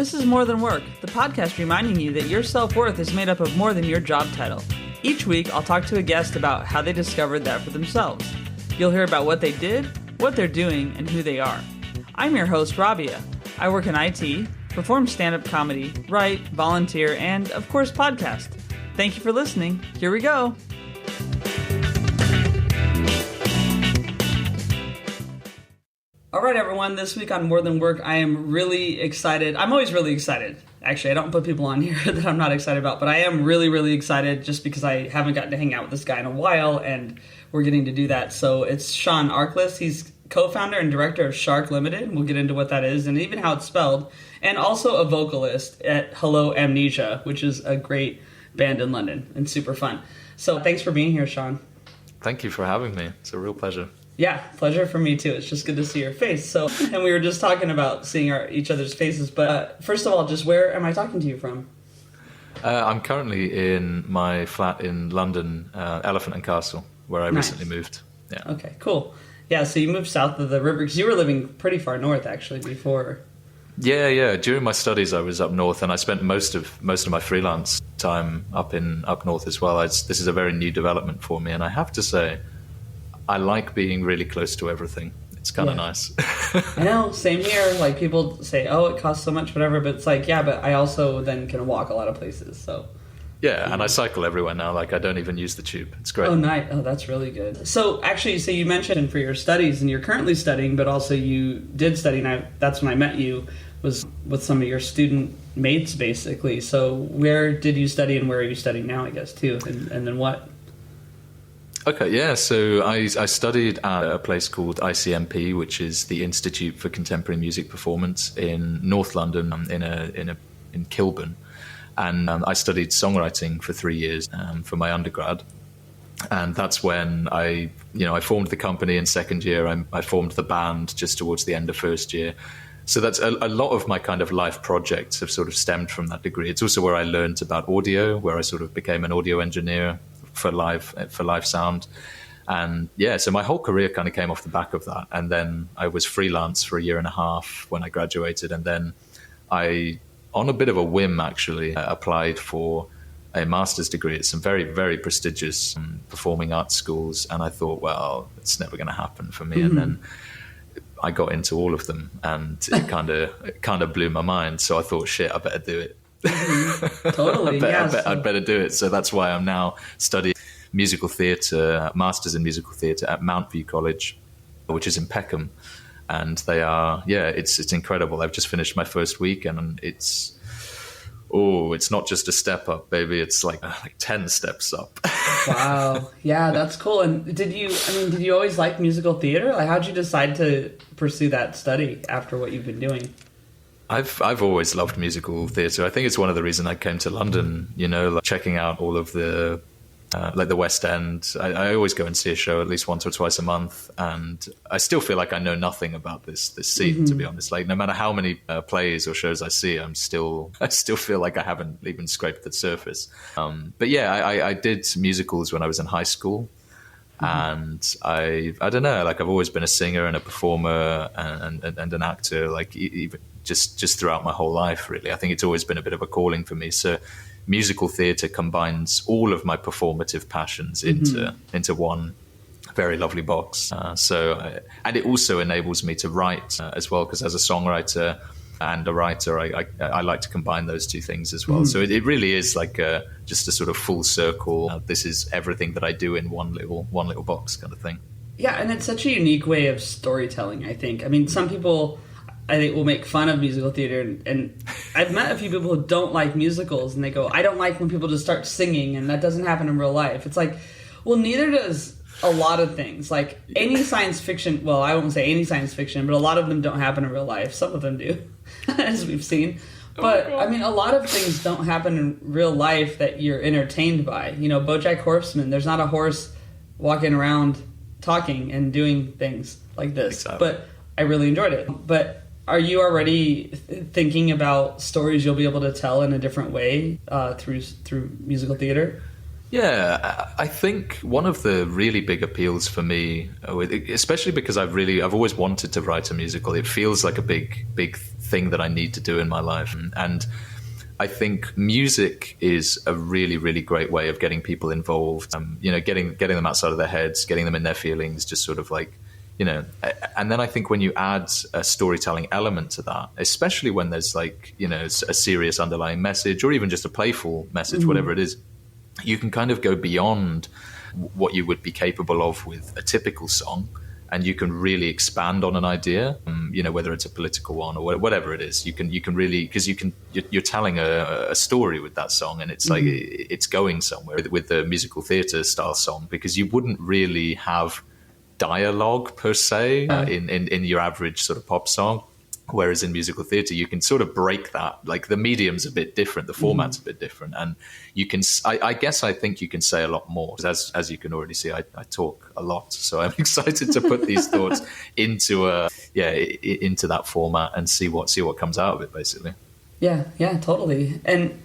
This is More Than Work, the podcast reminding you that your self-worth is made up of more than your job title. Each week, I'll talk to a guest about how they discovered that for themselves. You'll hear about what they did, what they're doing, and who they are. I'm your host, Rabiah. I work in IT, perform stand-up comedy, write, volunteer, and, of course, podcast. Thank you for listening. Here we go. All right, everyone. This week on More Than Work, I am really excited. I'm always really excited. Actually, I don't put people on here that I'm not excited about, but I am really, really excited just because I haven't gotten to hang out with this guy in a while, and we're getting to do that. So it's Sean Arkless. He's co-founder and director of Sjark Limited. We'll get into what that is and even how it's spelled, and also a vocalist at Hello Amnesia, which is a great band in London and super fun. So thanks for being here, Sean. Thank you for having me. It's a real pleasure. Yeah, pleasure for me too. It's just good to see your face. So, and we were just talking about seeing each other's faces. But first of all, just where am I talking to you from? I'm currently in my flat in London, Elephant and Castle, where I recently moved. Yeah. Okay, cool. Yeah, so you moved south of the river because you were living pretty far north actually before. Yeah. During my studies, I was up north, and I spent most of my freelance time up north as well. This is a very new development for me, and I have to say, I like being really close to everything. It's kind of nice. I know, same here. Like, people say, oh, it costs so much, whatever. But it's like, yeah, but I also then can walk a lot of places. So yeah, and I cycle everywhere now. Like, I don't even use the tube. It's great. Oh, nice. Oh, that's really good. So actually, so you mentioned for your studies, and you're currently studying, but also you did study, and that's when I met you, was with some of your student mates, basically. So where did you study, and where are you studying now, I guess, too? And then what? Okay, yeah. So I studied at a place called ICMP, which is the Institute for Contemporary Music Performance in North London, in Kilburn, and I studied songwriting for 3 years for my undergrad. And that's when I formed the company in second year. I formed the band just towards the end of first year. So that's a lot of my kind of life projects have sort of stemmed from that degree. It's also where I learned about audio, where I sort of became an audio engineer for live sound. And yeah, so my whole career kind of came off the back of that. And then I was freelance for a year and a half when I graduated. And then I, on a bit of a whim actually, applied for a master's degree at some very, very prestigious performing arts schools. And I thought, well, it's never going to happen for me. Mm-hmm. And then I got into all of them, and it kind of blew my mind. So I thought, shit, I better do it. Mm-hmm. Totally. I'd better do it. So that's why I'm now studying musical theatre, masters in musical theatre at Mount View College, which is in Peckham. And they are, it's incredible. I've just finished my first week, and it's not just a step up, baby. It's like 10 steps up. Wow. Yeah, that's cool. And did you always like musical theatre? Like, how'd you decide to pursue that study after what you've been doing? I've always loved musical theatre. I think it's one of the reasons I came to London, checking out all of the, the West End. I always go and see a show at least once or twice a month, and I still feel like I know nothing about this scene, mm-hmm. to be honest. Like, no matter how many plays or shows I see, I still feel like I haven't even scraped the surface. But yeah, I did musicals when I was in high school. Mm-hmm. And I don't know, like, I've always been a singer and a performer and an actor, like, even just throughout my whole life, really. I think it's always been a bit of a calling for me. So musical theatre combines all of my performative passions into one very lovely box. And it also enables me to write as well, because as a songwriter and a writer, I like to combine those two things as well. So it really is like just a sort of full circle. This is everything that I do in one little box kind of thing. Yeah, and it's such a unique way of storytelling, I think. I mean, some people, I think, will make fun of musical theater, and I've met a few people who don't like musicals, and they go, I don't like when people just start singing, and that doesn't happen in real life. It's like, well, neither does a lot of things. Like, any science fiction, well, I won't say any science fiction, but a lot of them don't happen in real life. Some of them do, as we've seen. But, I mean, a lot of things don't happen in real life that you're entertained by. BoJack Horseman, there's not a horse walking around talking and doing things like this. Exactly. But I really enjoyed it. But are you already thinking about stories you'll be able to tell in a different way through musical theater? Yeah, I think one of the really big appeals for me, especially because I've always wanted to write a musical. It feels like a big thing that I need to do in my life, and I think music is a really, really great way of getting people involved. Getting them outside of their heads, getting them in their feelings, just sort of like, and then I think when you add a storytelling element to that, especially when there's like, a serious underlying message or even just a playful message, whatever it is, you can kind of go beyond what you would be capable of with a typical song, and you can really expand on an idea, whether it's a political one or whatever it is. You can really, because you're telling a story with that song, and it's like it's going somewhere with the musical theatre style song, because you wouldn't really have dialogue per se in your average sort of pop song. Whereas in musical theatre, you can sort of break that. Like the medium's a bit different, the format's a bit different, and you can. I think you can say a lot more. As you can already see, I talk a lot, so I'm excited to put these thoughts into that format and see what comes out of it, basically. Yeah, totally. And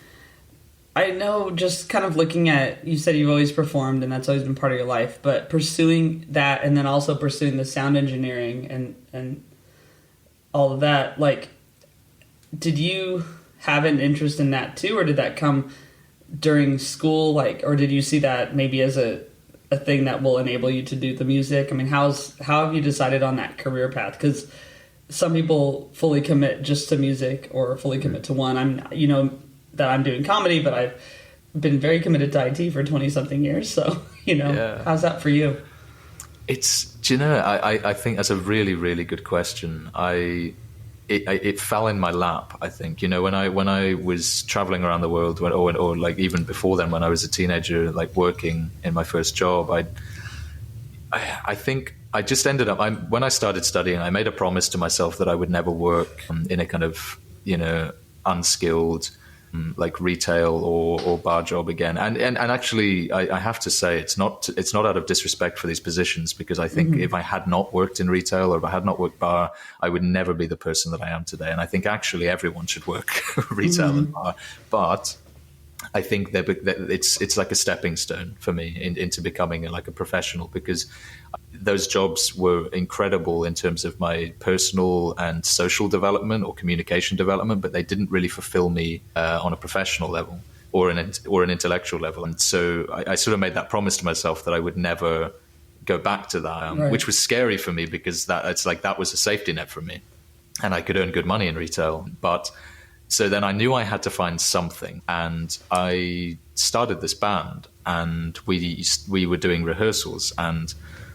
I know, just kind of looking at, you said you've always performed and that's always been part of your life, but pursuing that and then also pursuing the sound engineering and all of that, like, did you have an interest in that too, or did that come during school, like, or did you see that maybe as a thing that will enable you to do the music? I mean, how have you decided on that career path? Because some people fully commit just to music or fully commit to one. I'm doing comedy, but I've been very committed to IT for 20 something years. So, How's that for you? I think that's a really, really good question. It fell in my lap, I think. When I was traveling around the world, or like even before then, when I was a teenager, like working in my first job, I think I just ended up, when I started studying, I made a promise to myself that I would never work in a kind of, unskilled, like retail or bar job again. And actually, I have to say, it's not out of disrespect for these positions, because I think if I had not worked in retail or if I had not worked bar, I would never be the person that I am today. And I think actually everyone should work retail and bar. But I think that it's like a stepping stone for me into becoming like a professional, because those jobs were incredible in terms of my personal and social development or communication development, but they didn't really fulfill me on a professional level or an intellectual level. And so I sort of made that promise to myself that I would never go back to that, right. Which was scary for me, because that was a safety net for me, and I could earn good money in retail. But so then I knew I had to find something, and I started this band, and we were doing rehearsals, and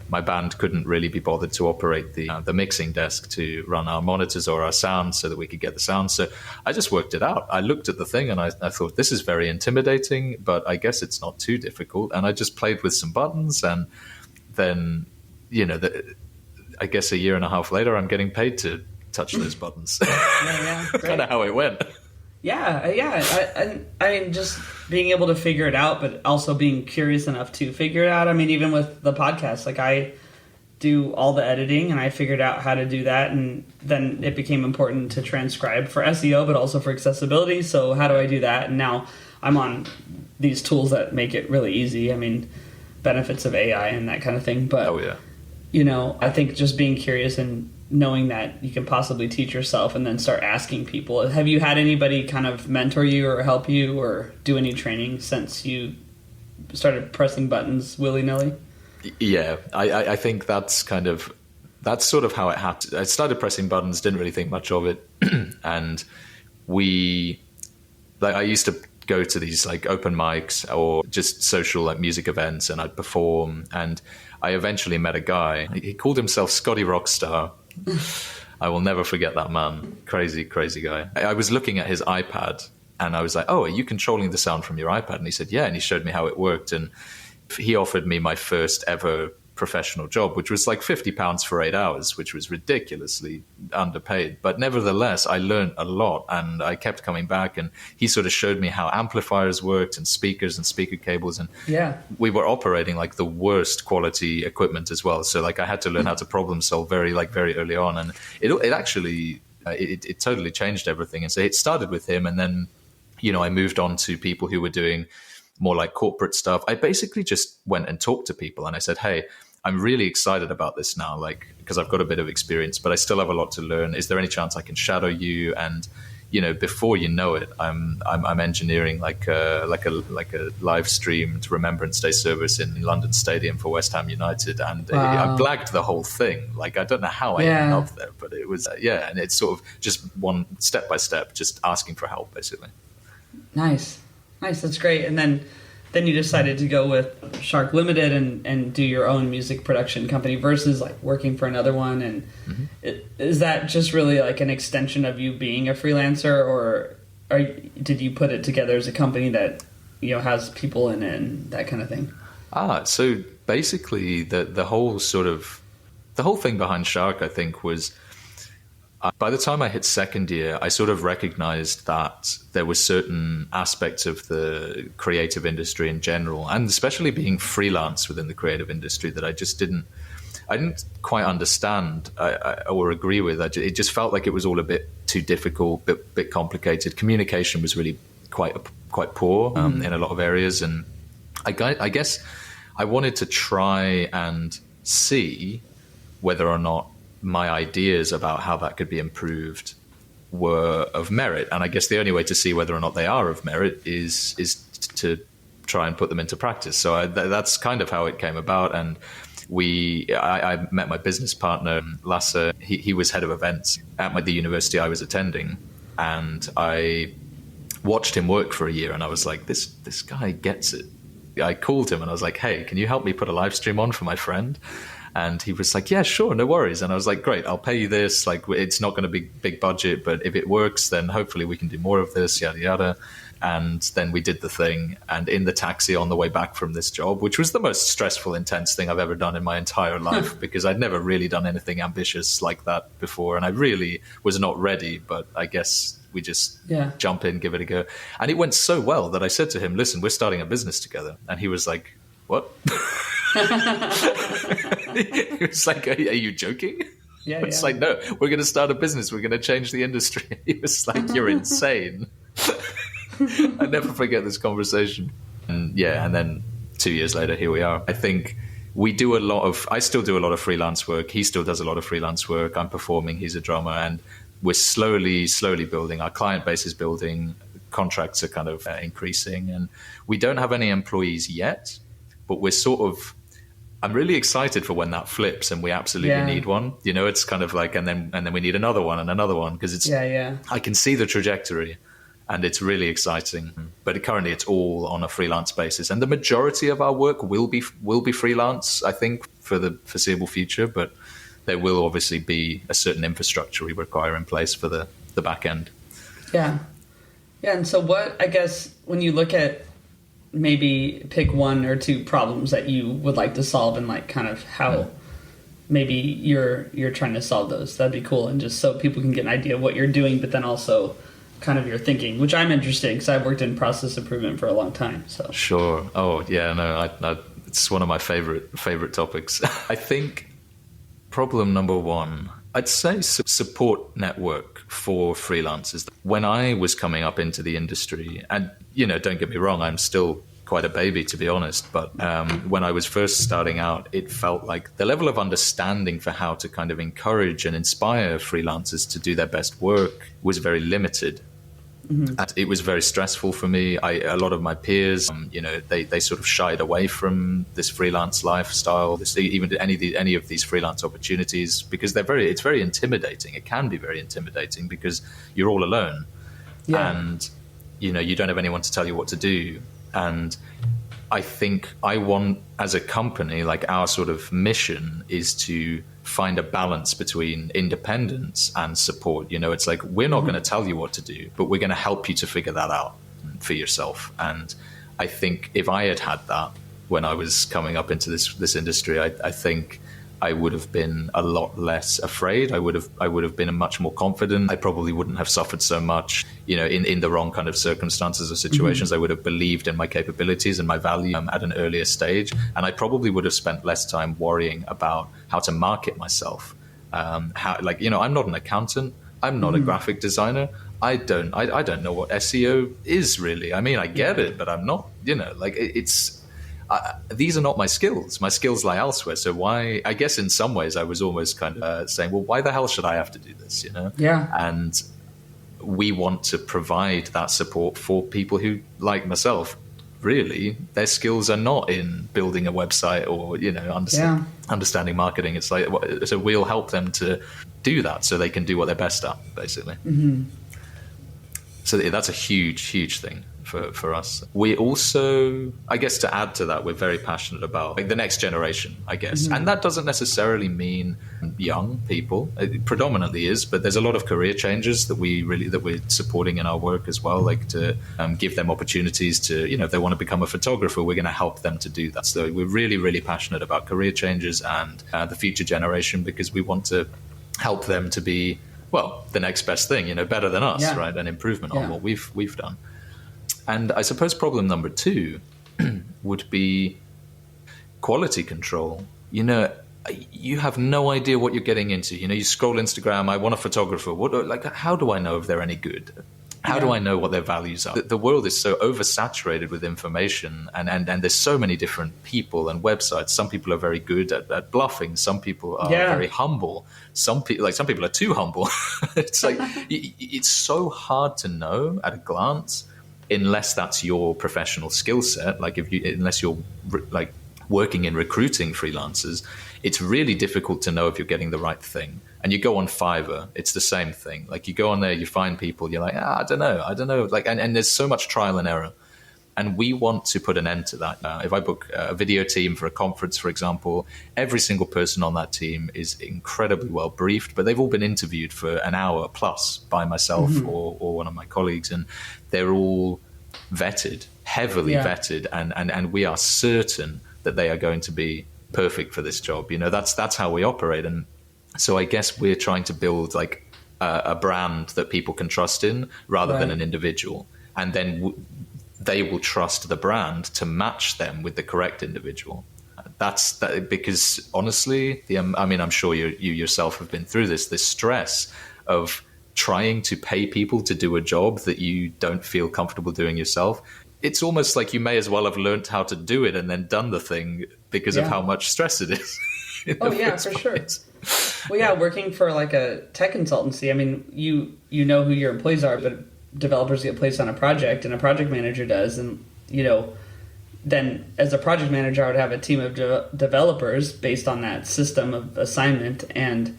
my band couldn't really be bothered to operate the mixing desk to run our monitors or our sound so that we could get the sound. So I just worked it out. I looked at the thing and I thought, this is very intimidating, but I guess it's not too difficult. And I just played with some buttons, and then, I guess a year and a half later, I'm getting paid to touch those buttons. Yeah, kind of how it went. Yeah. I mean, just being able to figure it out, but also being curious enough to figure it out. I mean, even with the podcast, like I do all the editing and I figured out how to do that. And then it became important to transcribe for SEO, but also for accessibility. So how do I do that? And now I'm on these tools that make it really easy. I mean, benefits of AI and that kind of thing. But, I think just being curious and knowing that you can possibly teach yourself and then start asking people. Have you had anybody kind of mentor you or help you or do any training since you started pressing buttons willy-nilly? Yeah, I think that's sort of how it happened. I started pressing buttons, didn't really think much of it. And I used to go to these like open mics or just social like music events, and I'd perform, and I eventually met a guy. He called himself Scotty Rockstar. I will never forget that man. Crazy guy. I was looking at his iPad and I was like, oh, are you controlling the sound from your iPad? And he said, yeah. And he showed me how it worked. And he offered me my first ever professional job, which was like £50 for 8 hours, which was ridiculously underpaid. But nevertheless, I learned a lot, and I kept coming back, and he sort of showed me how amplifiers worked and speakers and speaker cables. And we were operating like the worst quality equipment as well. So like I had to learn how to problem solve very early on. And it actually, it totally changed everything. And so it started with him. And then, I moved on to people who were doing more like corporate stuff. I basically just went and talked to people and I said, hey, I'm really excited about this now, like, because I've got a bit of experience, but I still have a lot to learn. Is there any chance I can shadow you? And before you know it, I'm engineering like a live streamed Remembrance Day service in London Stadium for West Ham United, and I blagged the whole thing. Like, I don't know how I ended up there, but it was and it's sort of just one step by step, just asking for help, basically. Nice, that's great. And then you decided to go with Sjark Limited and do your own music production company versus like working for another one. And is that just really like an extension of you being a freelancer, or did you put it together as a company that has people in it and that kind of thing? So basically the whole thing behind Sjark, I think, was by the time I hit second year, I sort of recognized that there were certain aspects of the creative industry in general, and especially being freelance within the creative industry, that I didn't quite understand or agree with. It just felt like it was all a bit too difficult, bit complicated. Communication was really quite poor in a lot of areas, and I guess I wanted to try and see whether or not my ideas about how that could be improved were of merit. And I guess the only way to see whether or not they are of merit is to try and put them into practice. So that's kind of how it came about. And I met my business partner, Lasse. He was head of events at the university I was attending. And I watched him work for a year, and I was like, this guy gets it. I called him and I was like, hey, can you help me put a live stream on for my friend? And he was like, yeah, sure, no worries. And I was like, great, I'll pay you this. Like, it's not going to be big budget, but if it works, then hopefully we can do more of this, yada, yada. And then we did the thing. And in the taxi on the way back from this job, which was the most stressful, intense thing I've ever done in my entire life, because I'd never really done anything ambitious like that before. And I really was not ready, but I guess we just jump in, give it a go. And it went so well that I said to him, listen, we're starting a business together. And he was like, what? He was like, are you joking? Yeah, it's like, no, we're going to start a business. We're going to change the industry. He was like, you're insane. I never forget this conversation. And then 2 years later, here we are. I think I still do a lot of freelance work. He still does a lot of freelance work. I'm performing. He's a drummer. And we're slowly building. Our client base is building. Contracts are kind of increasing. And we don't have any employees yet, but we're I'm really excited for when that flips and we absolutely need one. It's kind of like, and then we need another one and another one, because it's, I can see the trajectory and it's really exciting. But currently it's all on a freelance basis. And the majority of our work will be freelance, I think, for the foreseeable future. But there will obviously be a certain infrastructure we require in place for the back end. Yeah. Yeah. And so what, I guess, when you look at, maybe pick one or two problems that you would like to solve, and like kind of how maybe you're trying to solve those. That'd be cool. And just so people can get an idea of what you're doing, but then also kind of your thinking, which I'm interested in because I've worked in process improvement for a long time. So sure. Oh yeah, no, it's one of my favorite topics. I think problem number one, I'd say support network for freelancers. When I was coming up into the industry, and don't get me wrong, I'm still quite a baby, to be honest, but when I was first starting out, it felt like the level of understanding for how to kind of encourage and inspire freelancers to do their best work was very limited. Mm-hmm. And it was very stressful for me. A lot of my peers, they sort of shied away from this freelance lifestyle, even any of these freelance opportunities, because it's very intimidating. It can be very intimidating because you're all alone, and you don't have anyone to tell you what to do. And I think I want, as a company, like our sort of mission is to find a balance between independence and support. It's like, we're not going to tell you what to do, but we're going to help you to figure that out for yourself. And I think if I had that when I was coming up into this industry, I think I would have been a lot less afraid. I would have been much more confident. I probably wouldn't have suffered so much, in the wrong kind of circumstances or situations. Mm-hmm. I would have believed in my capabilities and my value at an earlier stage. And I probably would have spent less time worrying about how to market myself. I'm not an accountant. I'm not a graphic designer. I don't know what SEO is really. I mean, I get it, but I'm not, like these are not my skills. My skills lie elsewhere. So why, I guess in some ways I was almost kind of saying, well, why the hell should I have to do this, Yeah. And we want to provide that support for people who, like myself, really, their skills are not in building a website or, understanding marketing. It's like, so we'll help them to do that so they can do what they're best at, basically. Mm-hmm. So that's a huge thing for us. We also, I guess to add to that, we're very passionate about like the next generation, I guess. Mm-hmm. And that doesn't necessarily mean young people. It predominantly is, but there's a lot of career changes that we're supporting in our work as well, like to give them opportunities to, if they want to become a photographer, we're going to help them to do that. So we're really passionate about career changes and the future generation, because we want to help them to be, well, the next best thing, better than us, right? An improvement on what we've done. And I suppose problem number 2 would be quality control. You have no idea what you're getting into. You scroll Instagram, I want a photographer. How do I know if they're any good? How do I know what their values are? The world is so oversaturated with information, and there's so many different people and websites. Some people are very good at bluffing. Some people are very humble. Some people are too humble. It's like it's so hard to know at a glance, unless that's your professional skill set. Like unless you're like working in recruiting freelancers, it's really difficult to know if you're getting the right thing. And you go on Fiverr, it's the same thing. Like you go on there, you find people, you're like, I don't know. Like, and there's so much trial and error. And we want to put an end to that. If I book a video team for a conference, for example, every single person on that team is incredibly well briefed, but they've all been interviewed for an hour plus by myself or one of my colleagues. And they're all vetted, heavily vetted. And we are certain that they are going to be perfect for this job. That's how we operate. And so I guess we're trying to build like a brand that people can trust in rather than an individual. And then they will trust the brand to match them with the correct individual. That's because honestly, I'm sure you yourself have been through this stress of trying to pay people to do a job that you don't feel comfortable doing yourself. It's almost like you may as well have learned how to do it and then done the thing because of how much stress it is. Oh yeah, for sure. Well, yeah, working for like a tech consultancy, I mean, you know who your employees are, but developers get placed on a project and a project manager does. And, then as a project manager, I would have a team of developers based on that system of assignment. And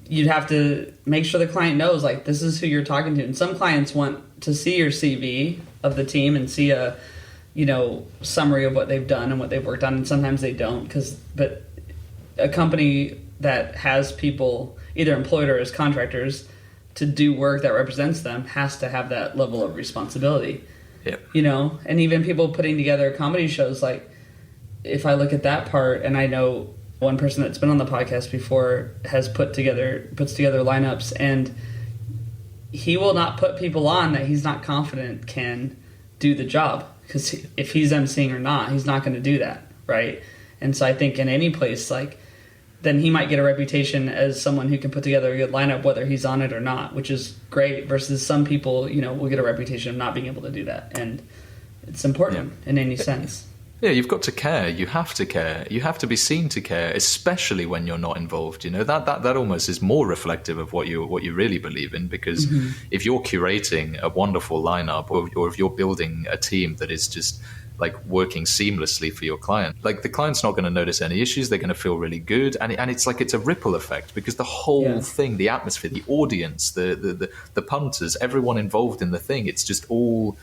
you'd have to make sure the client knows, like, this is who you're talking to. And some clients want to see your CV of the team and see a, summary of what they've done and what they've worked on. And sometimes they don't, but a company that has people either employed or as contractors to do work that represents them has to have that level of responsibility. Yep. And even people putting together comedy shows, like if I look at that part, and I know one person that's been on the podcast before puts together lineups, and he will not put people on that he's not confident can do the job, because if he's emceeing or not, he's not going to do that, right? And so I think in any place, like, then he might get a reputation as someone who can put together a good lineup, whether he's on it or not, which is great, versus some people, will get a reputation of not being able to do that. And it's important in any sense. Yeah, you've got to care. You have to care. You have to be seen to care, especially when you're not involved. That almost is more reflective of what you really believe in, because if you're curating a wonderful lineup, or if you're building a team that is just like working seamlessly for your client, like the client's not going to notice any issues. They're going to feel really good, and it's like it's a ripple effect, because the whole thing, the atmosphere, the audience, the punters, everyone involved in the thing, it's just all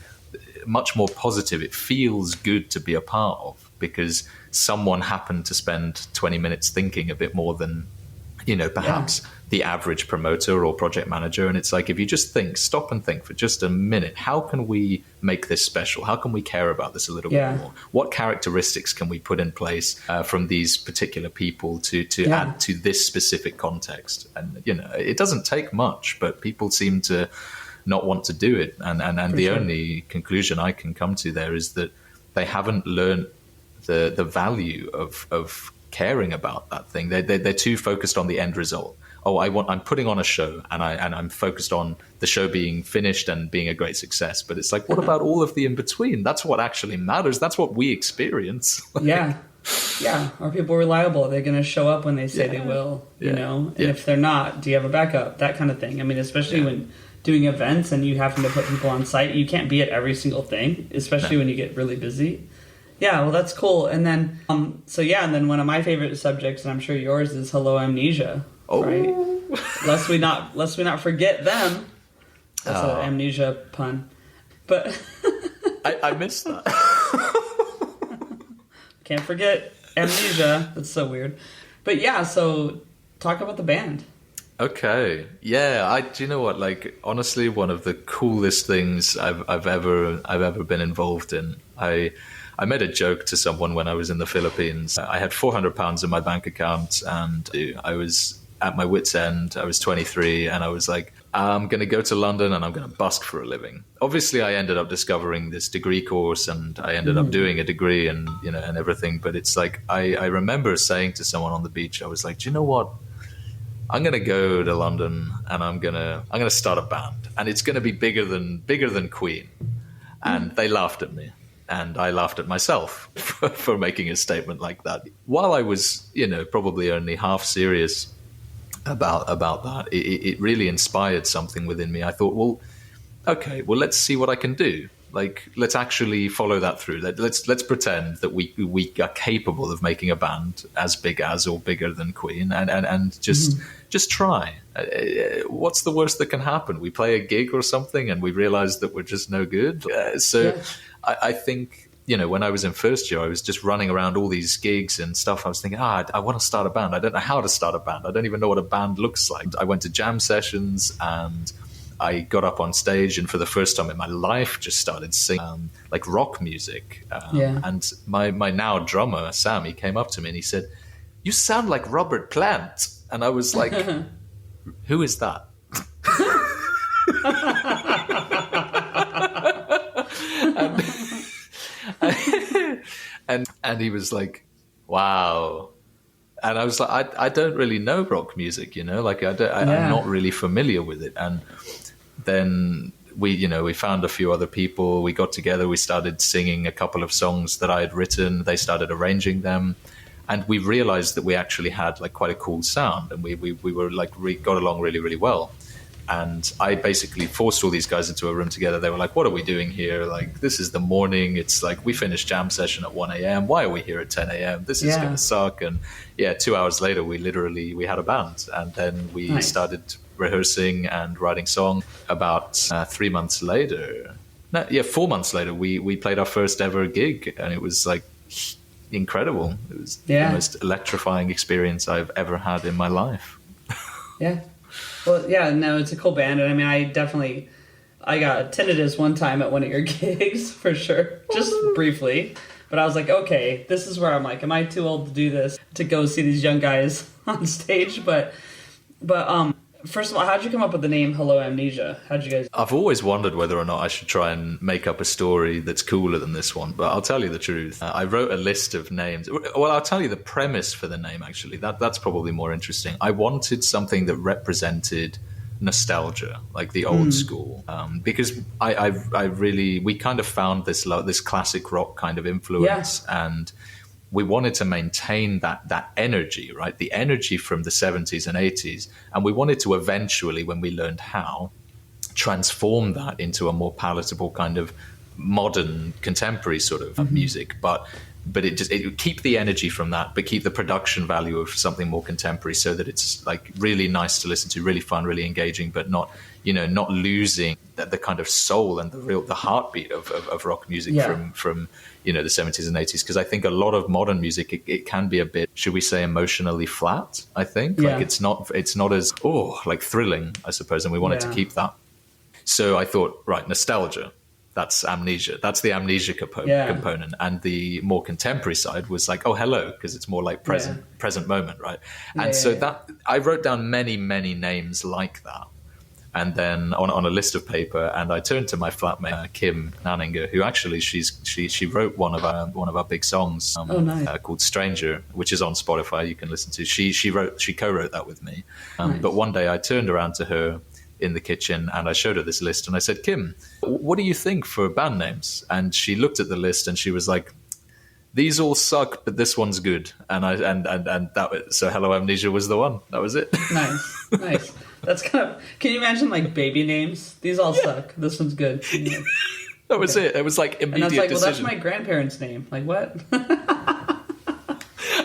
much more positive. It feels good to be a part of, because someone happened to spend 20 minutes thinking a bit more than perhaps the average promoter or project manager. And it's like, if you just stop and think for just a minute, how can we make this special? How can we care about this a little bit more? What characteristics can we put in place from these particular people to add to this specific context? And it doesn't take much, but people seem to not want to do it. And the only conclusion I can come to there is that they haven't learned the value of caring about that thing. They're too focused on the end result. Oh, I'm putting on a show, and I'm focused on the show being finished and being a great success. But it's like, what about all of the in between? That's what actually matters. That's what we experience. Yeah. Are people reliable? Are they going to show up when they say they will? You know, and if they're not, do you have a backup? That kind of thing. I mean, especially when doing events and you happen to put people on site, you can't be at every single thing, especially when you get really busy. Yeah, well, that's cool. And then, and then one of my favorite subjects, and I'm sure yours, is Hello Amnesia. Oh, right. Lest we not forget them. That's an amnesia pun, but I missed that. Can't forget amnesia. That's so weird. But yeah, so talk about the band. Okay. Yeah. Do you know what? Like, honestly, one of the coolest things I've ever been involved in. I made a joke to someone when I was in the Philippines. I had £400 in my bank account, and I was at my wit's end. I was 23, and I was like, I'm going to go to London and I'm going to busk for a living. Obviously, I ended up discovering this degree course, and I ended up doing a degree and everything. But it's like, I remember saying to someone on the beach, I was like, do you know what? I'm going to go to London and I'm going to start a band, and it's going to be bigger than Queen. And they laughed at me. And I laughed at myself for making a statement like that. While I was, probably only half serious about that, it really inspired something within me. I thought, well, let's see what I can do. Like, let's actually follow that through. Let's pretend that we are capable of making a band as big as or bigger than Queen, and just try. What's the worst that can happen? We play a gig or something, and we realize that we're just no good. I think, when I was in first year, I was just running around all these gigs and stuff. I was thinking, I want to start a band. I don't know how to start a band. I don't even know what a band looks like. I went to jam sessions, and I got up on stage, and for the first time in my life, just started singing like rock music. And my now drummer, Sam, he came up to me and he said, "You sound like Robert Plant." And I was like, "Who is that?" and he was like, "Wow." And I was like, I don't really know rock music, like I'm not really familiar with it. And then we found a few other people. We got together. We started singing a couple of songs that I had written. They started arranging them, and we realized that we actually had like quite a cool sound, and we were like got along really, really well. And I basically forced all these guys into a room together. They were like, "What are we doing here? Like, this is the morning. It's like we finished jam session at 1 a.m. Why are we here at 10 a.m.? This is going to suck." And 2 hours later, we had a band. And then we started rehearsing and writing songs. About 3 months later, 4 months later, we played our first ever gig. And it was like incredible. It was the most electrifying experience I've ever had in my life. Yeah. Well, yeah, no, it's a cool band. And I mean, I got tinnitus one time at one of your gigs, for sure, just briefly. But I was like, okay, this is where I'm like, am I too old to do this, to go see these young guys on stage? But first of all, how'd you come up with the name Hello Amnesia? How'd you guys... I've always wondered whether or not I should try and make up a story that's cooler than this one, but I'll tell you the truth. I wrote a list of names. Well, I'll tell you the premise for the name, actually. That's probably more interesting. I wanted something that represented nostalgia, like the old school, because we kind of found this classic rock kind of influence, and we wanted to maintain that energy, right? The energy from the 70s and 80s. And we wanted to eventually, when we learned how, transform that into a more palatable kind of modern contemporary sort of music. But it would keep the energy from that, but keep the production value of something more contemporary, so that it's like really nice to listen to, really fun, really engaging, but not losing the kind of soul and the heartbeat of rock music from the 70s and 80s. Because I think a lot of modern music, it can be a bit, should we say, emotionally flat, I think. Like it's not as like thrilling, I suppose, and we wanted to keep that. So I thought, right, nostalgia, that's amnesia. That's the amnesia component. And the more contemporary side was like, oh, hello, because it's more like present moment, right? And that I wrote down many, many names like that. and then on a list of paper, and I turned to my flatmate Kim Nanninger, who actually she wrote one of our big songs nice. Called Stranger, which is on Spotify. You can listen to. She co-wrote that with me. Nice. But one day I turned around to her in the kitchen and I showed her this list and I said, Kim, what do you think for band names? And she looked at the list and she was like, these all suck, but this one's good. And so Hello Amnesia was the one. That was it. Nice. That's kind of. Can you imagine like baby names? These all suck. This one's good. That was it. It was like immediate. And I was like, well, decision. that's my grandparents' name. Like what?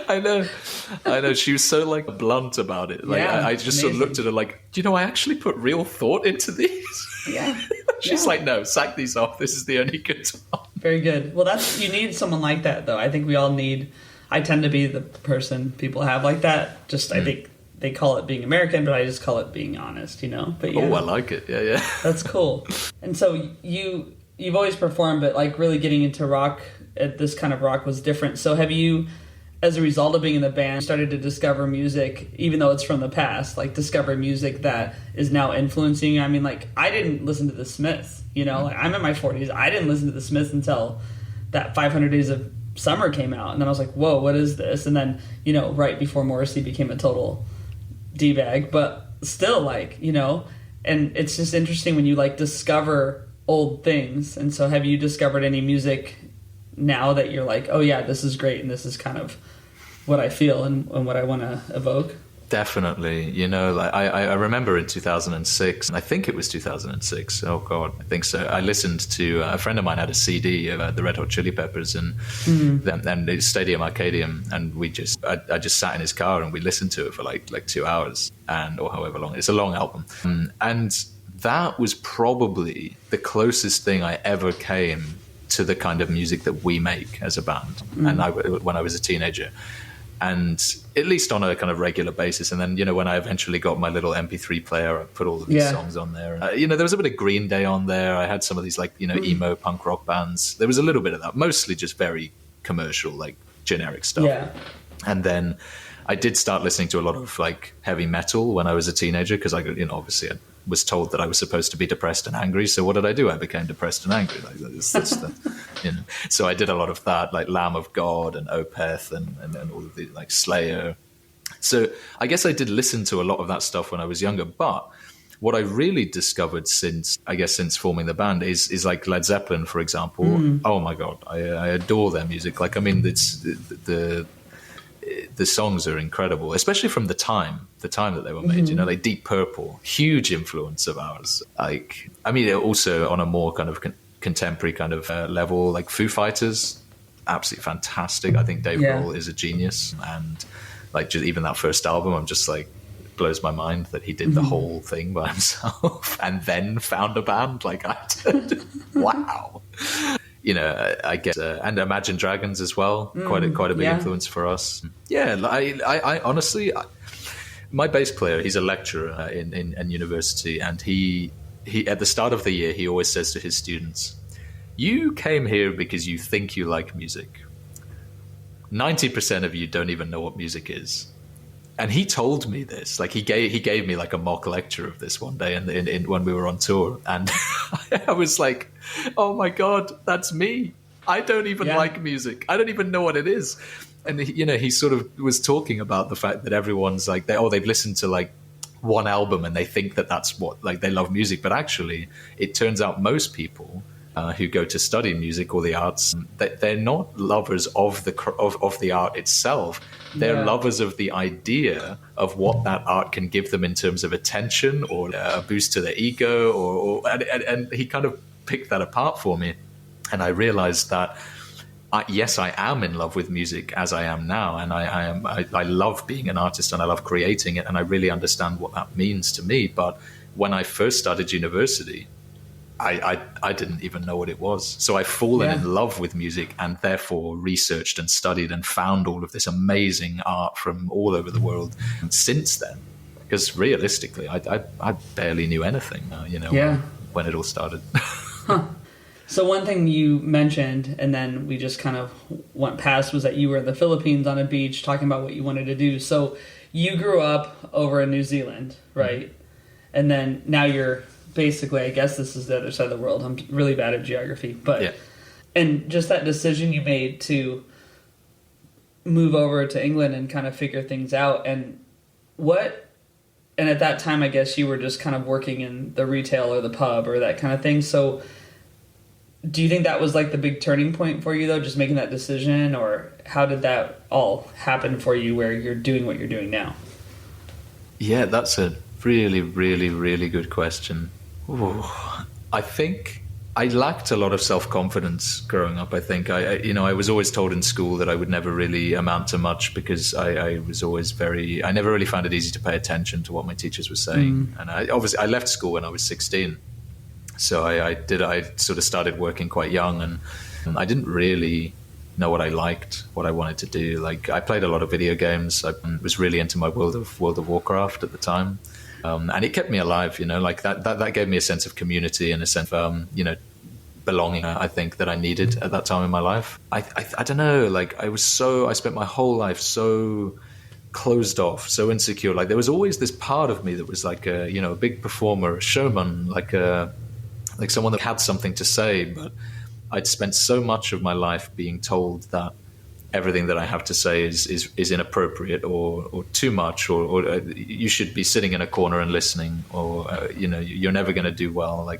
I know. She was so like blunt about it. Like I just sort of looked at her like, do you know, I actually put real thought into these. Yeah. She's like, no, sack these off. This is the only good one. Very good. Well, you need someone like that, though. I think we all need. I tend to be the person people have like that. Just I think they call it being American, but I just call it being honest. But yeah. Oh, I like it. Yeah. That's cool. And so you've always performed, but like really getting into rock, this kind of rock was different. So have you, as a result of being in the band, started to discover music, even though it's from the past, like discover music that is now influencing you? I mean, like I didn't listen to the Smiths, like, I'm in my 40s. I didn't listen to the Smiths until that 500 Days of Summer came out. And then I was like, whoa, what is this? And then, right before Morrissey became a total D-bag, but still like, and it's just interesting when you like discover old things. And so have you discovered any music now that you're like, oh yeah, this is great and this is kind of what I feel and what I want to evoke? Definitely. Like I remember in 2006, I think it was 2006. Oh God, I think so. I listened to a friend of mine had a CD of the Red Hot Chili Peppers and the Stadium Arcadium, and I just sat in his car and we listened to it for like 2 hours or however long. It's a long album, and that was probably the closest thing I ever came to the kind of music that we make as a band. And when I was a teenager. And at least on a kind of regular basis. And then, when I eventually got my little MP3 player, I put all of these songs on there. There was a bit of Green Day on there. I had some of these like, emo punk rock bands. There was a little bit of that, mostly just very commercial, like generic stuff. Yeah. And then I did start listening to a lot of like heavy metal when I was a teenager because obviously I was told that I was supposed to be depressed and angry. So what did I do? I became depressed and angry. Like So I did a lot of that, like Lamb of God and Opeth and all of the like Slayer. So I guess I did listen to a lot of that stuff when I was younger. But what I really discovered since forming the band is like Led Zeppelin, for example. Oh my God, I adore their music. Like, I mean, it's the songs are incredible, especially from the time that they were made. Like Deep Purple, huge influence of ours. Like, I mean, also on a more kind of contemporary kind of level, like Foo Fighters, absolutely fantastic. I think Dave Grohl is a genius, and like just even that first album, I'm just like, it blows my mind that he did the whole thing by himself and then found a band. Like, wow. I guess, and Imagine Dragons as well. Quite a big influence for us. Yeah, I honestly, my bass player, he's a lecturer in university, and he at the start of the year, he always says to his students, you came here because you think you like music. 90% of you don't even know what music is. And he told me this, like he gave me like a mock lecture of this one day when we were on tour. And I was like, oh my God, that's me. I don't even like music. I don't even know what it is. And he sort of was talking about the fact that everyone's like, they've listened to like one album and they think that that's what, like, they love music. But actually it turns out most people who go to study music or the arts, they're not lovers of the art itself. They're lovers of the idea of what that art can give them in terms of attention or a boost to their ego, and he kind of picked that apart for me, and I realized that yes, I am in love with music as I am now, and I love being an artist and I love creating it, and I really understand what that means to me. But when I first started university, I didn't even know what it was. So I've fallen in love with music and therefore researched and studied and found all of this amazing art from all over the world since then. Because realistically, I barely knew anything, when it all started. Huh. So one thing you mentioned, and then we just kind of went past, was that you were in the Philippines on a beach talking about what you wanted to do. So you grew up over in New Zealand, right? and then now you're basically, I guess this is the other side of the world. I'm really bad at geography, but Yeah. and just that decision you made to move over to England and kind of figure things out, and at that time, I guess you were just kind of working in the retail or the pub or that kind of thing. So do you think that was like the big turning point for you, though, just making that decision? Or how did that all happen for you where you're doing what you're doing now? Yeah, that's a really, really, really good question. Ooh. I think I lacked a lot of self-confidence growing up. I think I was always told in school that I would never really amount to much because I was always I never really found it easy to pay attention to what my teachers were saying. And I left school when I was 16. So I sort of started working quite young, and I didn't really know what I liked, what I wanted to do. Like, I played a lot of video games. I was really into my World of Warcraft at the time. And it kept me alive, like that gave me a sense of community and a sense of, belonging, I think, that I needed at that time in my life. I don't know, like I spent my whole life so closed off, so insecure. Like, there was always this part of me that was like a big performer, a showman, like someone that had something to say, but I'd spent so much of my life being told that everything that I have to say is inappropriate or too much, or you should be sitting in a corner and listening, or you're never going to do well.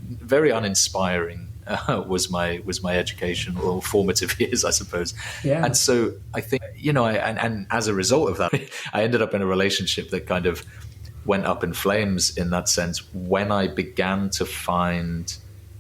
Very uninspiring was my education or formative years, I suppose. Yeah. And so I think and as a result of that, I ended up in a relationship that kind of went up in flames in that sense when I began to find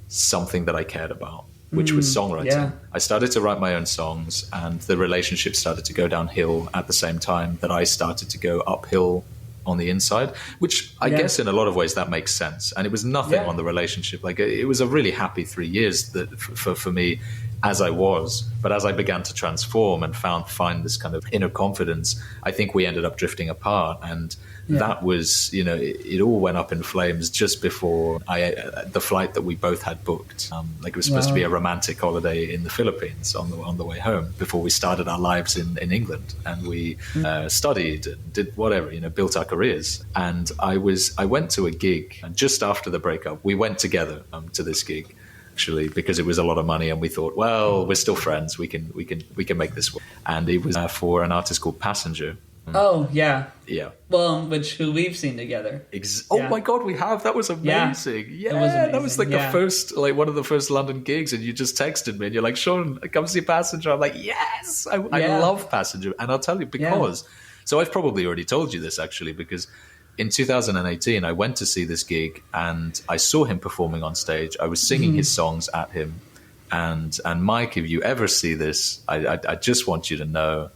something that I cared about, which was songwriting. Yeah. I started to write my own songs, and the relationship started to go downhill at the same time that I started to go uphill on the inside, which I guess in a lot of ways that makes sense. And it was nothing on the relationship. Like, it was a really happy 3 years that for me as I was. But as I began to transform and find this kind of inner confidence, I think we ended up drifting apart. And that was, it all went up in flames just before the flight that we both had booked. It was supposed to be a romantic holiday in the Philippines on the way home before we started our lives in England. And we studied, did whatever, built our careers. And I went to a gig, and just after the breakup, we went together to this gig, actually, because it was a lot of money, and we thought, well, we're still friends, we can make this work. And it was for an artist called Passenger. Oh, yeah. Yeah. Well, who we've seen together. Oh my God, we have. That was amazing. Yeah, it was amazing. That was like the first, one of the first London gigs, and you just texted me and you're like, Sean, come see Passenger. I'm like, yes, I love Passenger. And I'll tell you, because, so I've probably already told you this actually, because in 2018, I went to see this gig and I saw him performing on stage. I was singing his songs at him. And Mike, if you ever see this, I just want you to know,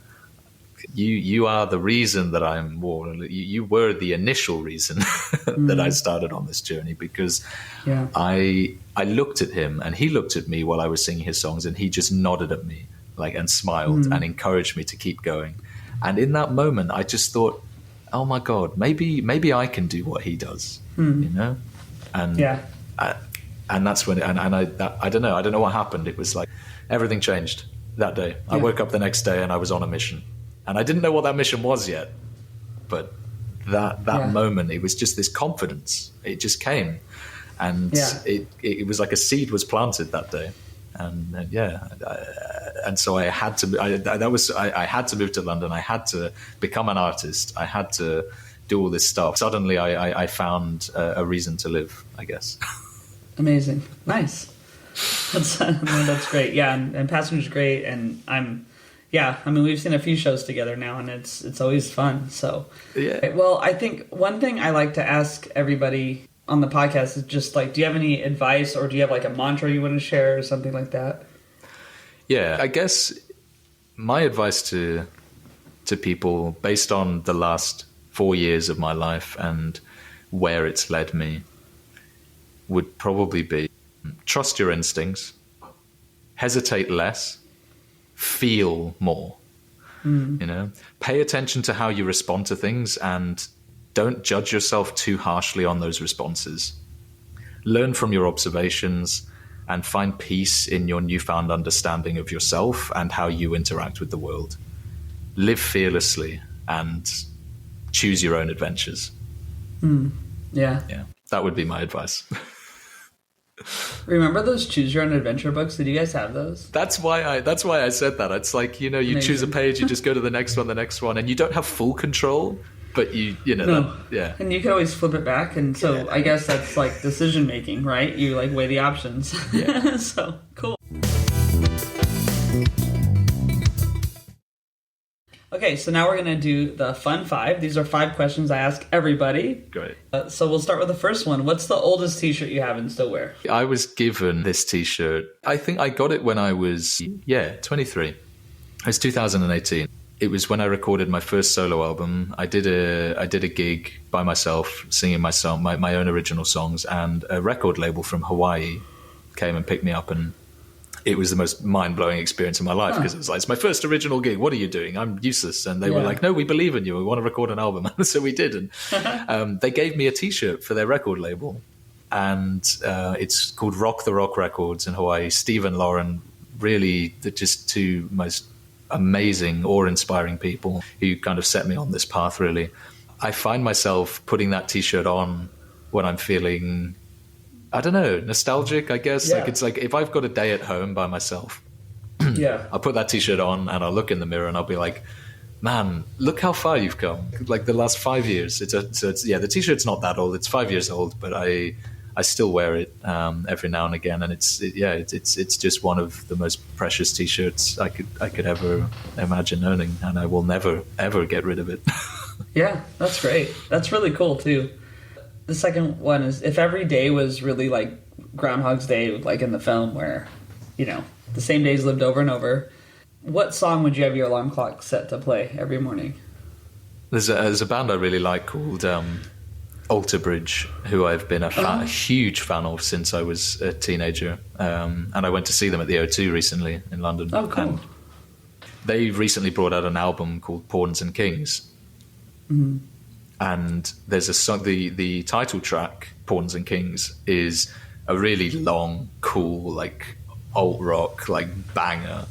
you are the reason that you were the initial reason that I started on this journey, because I looked at him and he looked at me while I was singing his songs, and he just nodded at me and smiled and encouraged me to keep going. And in that moment, I just thought, oh my God, maybe I can do what he does, and and that's when I don't know what happened. It was like everything changed that day. I woke up the next day and I was on a mission. And I didn't know what that mission was yet, but that moment, it was just this confidence. It just came, and it was like a seed was planted that day, and so I had to. I had to move to London. I had to become an artist. I had to do all this stuff. Suddenly, I found a reason to live, I guess. Amazing, nice. That's great. Yeah, and Passenger's great, and we've seen a few shows together now, and it's always fun. So, well, I think one thing I like to ask everybody on the podcast is just do you have any advice, or do you have a mantra you want to share or something like that? Yeah, I guess my advice to people based on the last 4 years of my life and where it's led me would probably be trust your instincts, hesitate less, feel more. Pay attention to how you respond to things, and don't judge yourself too harshly on those responses. Learn from your observations and find peace in your newfound understanding of yourself and how you interact with the world. Live fearlessly and choose your own adventures. Yeah. Yeah, that would be my advice. Remember those choose your own adventure books? Did you guys have those? That's why I said that. It's like, you Amazing. choose a page, you just go to the next one, and you don't have full control, but you know, No. yeah. And you can always flip it back, and so Yeah. I guess that's like decision making, right? You like weigh the options. Yeah. So cool. Okay, so now we're gonna do the fun 5. These are 5 questions I ask everybody. Great. So we'll start with the first one. What's the oldest T-shirt you have and still wear? I was given this T-shirt. I think I got it when I was 23. It's 2018. It was when I recorded my first solo album. I did a gig by myself, singing my own original songs, and a record label from Hawaii came and picked me up, and it was the most mind-blowing experience of my life, because it was like, it's my first original gig. What are you doing? I'm useless. And they were like, no, we believe in you. We want to record an album. So we did. And they gave me a T-shirt for their record label. And it's called Rock the Rock Records in Hawaii. Steve and Lauren, really, they're just 2 most amazing, awe-inspiring people who kind of set me on this path, really. I find myself putting that T-shirt on when I'm feeling, I don't know, nostalgic, I guess. Yeah. Like, it's like if I've got a day at home by myself, Yeah. I'll put that T-shirt on and I'll look in the mirror and I'll be like, man, look how far you've come. Like the last 5 years. The T-shirt's not that old. It's 5 years old, but I still wear it every now and again, and it's just one of the most precious T-shirts I could ever imagine owning, and I will never ever get rid of it. Yeah, that's great. That's really cool too. The second one is, if every day was really like Groundhog's Day, like in the film, where the same days lived over and over, what song would you have your alarm clock set to play every morning? There's a band I really like called Alter Bridge, who I've been a huge fan of since I was a teenager, and I went to see them at the O2 recently in London. Oh, cool. And they recently brought out an album called Pawns and Kings, and there's a song. The title track, Pawns and Kings, is a really long, cool, like alt rock, like banger,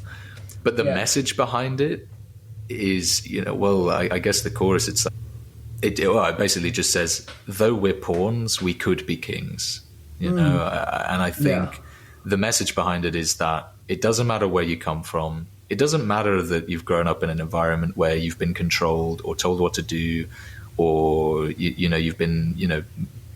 but the message behind it is, I guess the chorus, it's like, it basically just says, though we're pawns, we could be kings, and I think the message behind it is that it doesn't matter where you come from. It doesn't matter that you've grown up in an environment where you've been controlled or told what to do, or you've been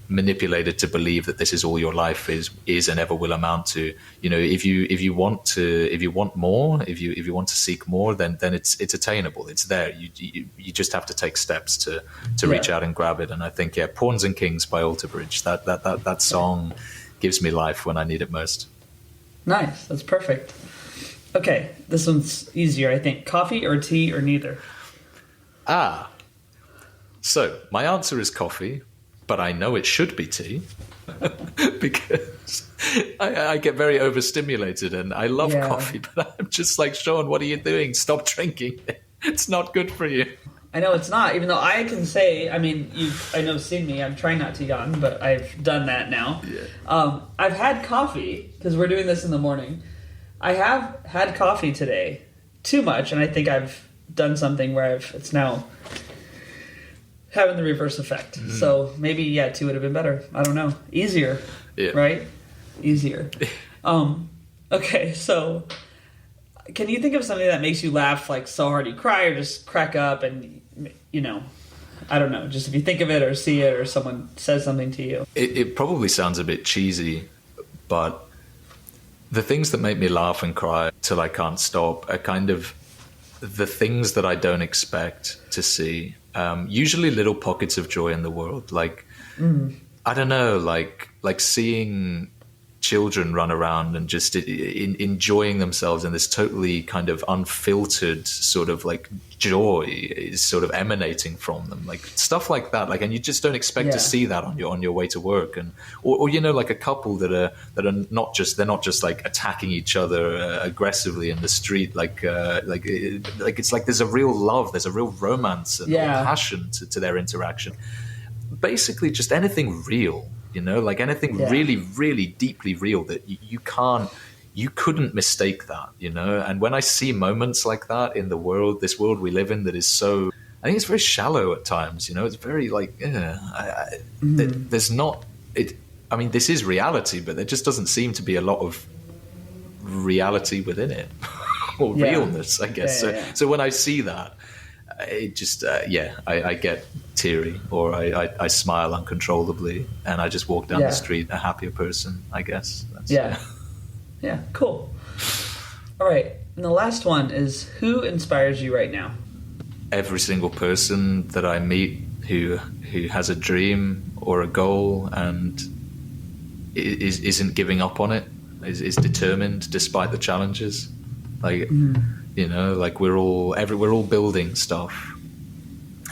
manipulated to believe that this is all your life is and ever will amount to. If you want more, if you want to seek more, then it's attainable. It's there. You just have to take steps to reach out and grab it. And I think Pawns and Kings by Alter Bridge, that song gives me life when I need it most. Nice. That's perfect. Okay, this one's easier, I think. Coffee or tea or neither? So my answer is coffee, but I know it should be tea because I get very overstimulated and I love coffee, but I'm just like, Sean, what are you doing? Stop drinking. It's not good for you. I know it's not, even though I can say, I know seen me, I'm trying not to yawn, but I've done that now. Yeah. I've had coffee, because we're doing this in the morning. I have had coffee today, too much, and I think I've done something where it's now having the reverse effect. So maybe, tea would have been better. I don't know. Easier, right? Easier. Okay, so can you think of something that makes you laugh like so hard you cry or just crack up and, I don't know, just if you think of it or see it or someone says something to you? It probably sounds a bit cheesy, but the things that make me laugh and cry till I can't stop are kind of the things that I don't expect to see. Usually little pockets of joy in the world. Like, I don't know, like seeing children run around and just enjoying themselves in this totally kind of unfiltered sort of like joy is sort of emanating from them, like stuff like that. Like, and you just don't expect to see that on your way to work, and or like a couple that are not just like attacking each other aggressively in the street, like it's like there's a real love, there's a real romance and passion to their interaction. Basically, just anything real. Like anything really, really deeply real that you couldn't mistake that, And when I see moments like that in the world, this world we live in that is so, think it's very shallow at times. It's very like there's not it. I mean, this is reality, but there just doesn't seem to be a lot of reality within it or realness, I guess. So when I see that, it just I get teary, or I smile uncontrollably, and I just walk down the street a happier person, I guess. Yeah, cool. All right, and the last one is, who inspires you right now? Every single person that I meet who has a dream or a goal and isn't giving up on it, is determined despite the challenges. Like like we're all building stuff.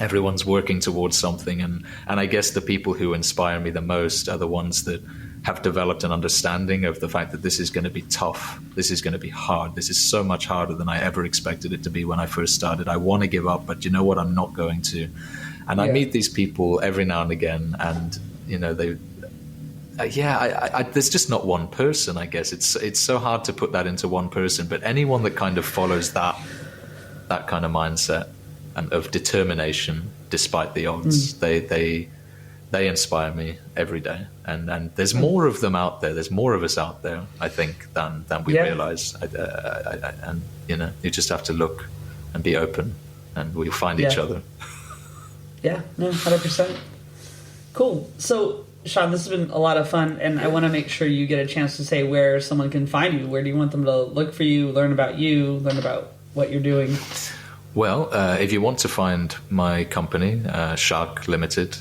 Everyone's working towards something, and I guess the people who inspire me the most are the ones that have developed an understanding of the fact that this is going to be tough, this is going to be hard, this is so much harder than I ever expected it to be when I first started. I want to give up, but you know what, I'm not going to. And I meet these people every now and again, and they there's just not one person, I guess. It's so hard to put that into one person, but anyone that kind of follows that kind of mindset and of determination despite the odds, they inspire me every day, and there's more of them out there. There's more of us out there, I think, than we realize. And you just have to look and be open, and we'll find each other. Yeah, no, 100%. Cool. So, Sean, this has been a lot of fun, and I want to make sure you get a chance to say where someone can find you. Where do you want them to look for you, learn about what you're doing? Well, if you want to find my company, Sjark Limited,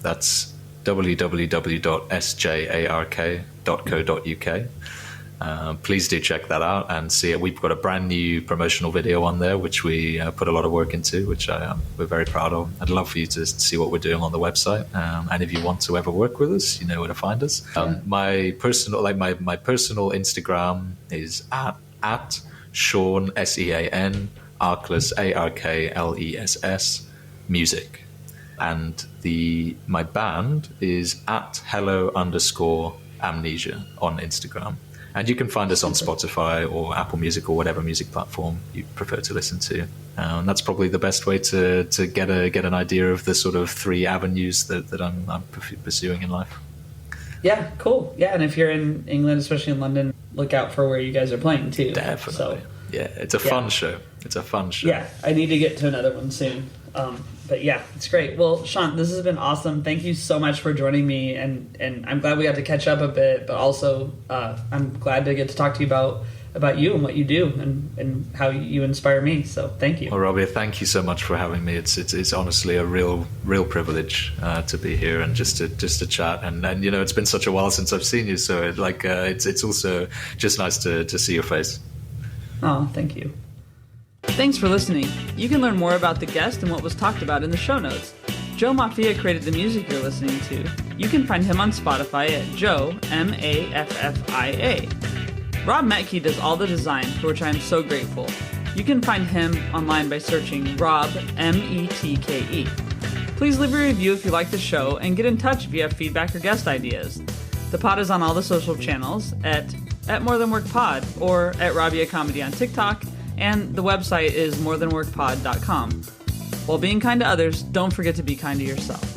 that's www.sjark.co.uk. Please do check that out and see it. We've got a brand new promotional video on there, which we put a lot of work into, which we're very proud of. I'd love for you to see what we're doing on the website. And if you want to ever work with us, you know where to find us. My personal Instagram is at Sean, Sean, Arkless, Arkless music, and my band is at Hello Amnesia on Instagram, and you can find us on Spotify or Apple Music or whatever music platform you prefer to listen to. And that's probably the best way to get an idea of the sort of three avenues that I'm pursuing in life. Yeah, cool. Yeah, and if you're in England, especially in London, look out for where you guys are playing too. Definitely. So, yeah, it's a fun show. It's a fun show. Yeah, I need to get to another one soon. But yeah, it's great. Well, Sean, this has been awesome. Thank you so much for joining me, and I'm glad we got to catch up a bit, but also I'm glad to get to talk to you about you and what you do and how you inspire me. So thank you. Well, Rabiah, thank you so much for having me. It's honestly a real privilege to be here and just to chat. And it's been such a while since I've seen you, so it's also just nice to see your face. Oh, thank you. Thanks for listening. You can learn more about the guest and what was talked about in the show notes. Joe Maffia created the music you're listening to. You can find him on Spotify at Joe, Maffia. Rob Metke does all the design, for which I am so grateful. You can find him online by searching Rob, Metke. Please leave a review if you like the show, and get in touch if you have feedback or guest ideas. The pod is on all the social channels at More Than Work Pod or at Rabiah Comedy on TikTok, and the website is morethanworkpod.com. While being kind to others, don't forget to be kind to yourself.